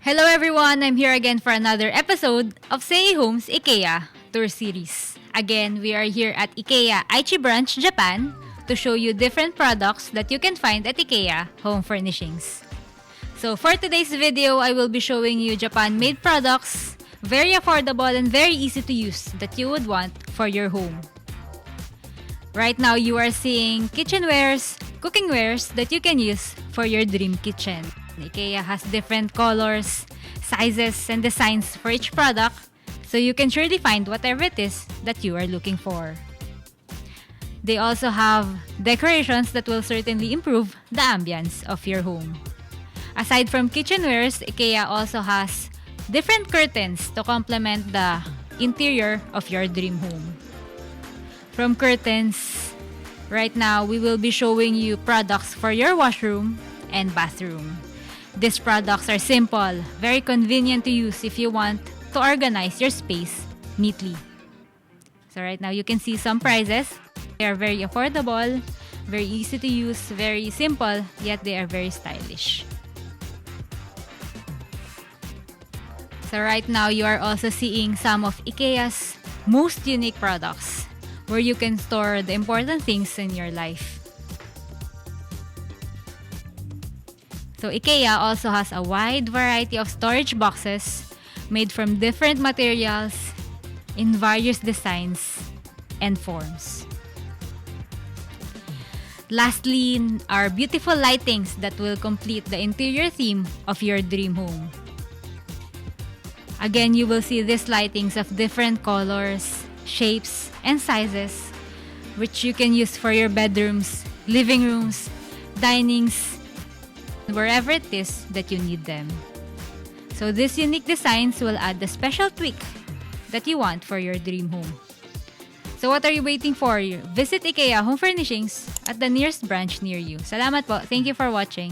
Hello everyone! I'm here again for another episode of Seiei Home's Ikea Tour Series. Again, we are here at Ikea Aichi branch, Japan to show you different products that you can find at Ikea Home Furnishings. So for today's video, I will be showing you Japan-made products, very affordable and very easy to use that you would want for your home. Right now, you are seeing kitchenwares, cookingwares that you can use for your dream kitchen. IKEA has different colors, sizes, and designs for each product, so you can surely find whatever it is that you are looking for. They also have decorations that will certainly improve the ambience of your home. Aside from kitchenwares, IKEA also has different curtains to complement the interior of your dream home. From curtains, right now we will be showing you products for your washroom and bathroom. These products are simple, very convenient to use if you want to organize your space neatly. So right now you can see some prices. They are very affordable, very easy to use, very simple, yet they are very stylish. So right now you are also seeing some of IKEA's most unique products where you can store the important things in your life. So IKEA also has a wide variety of storage boxes made from different materials in various designs and forms. Lastly are beautiful lightings that will complete the interior theme of your dream home. Again, you will see these lightings of different colors, shapes, and sizes, which you can use for your bedrooms, living rooms, dinings, wherever it is that you need them. So these unique designs will add the special tweak that you want for your dream home. So what are you waiting for? Visit IKEA Home Furnishings at the nearest branch near you. Salamat po. Thank you for watching.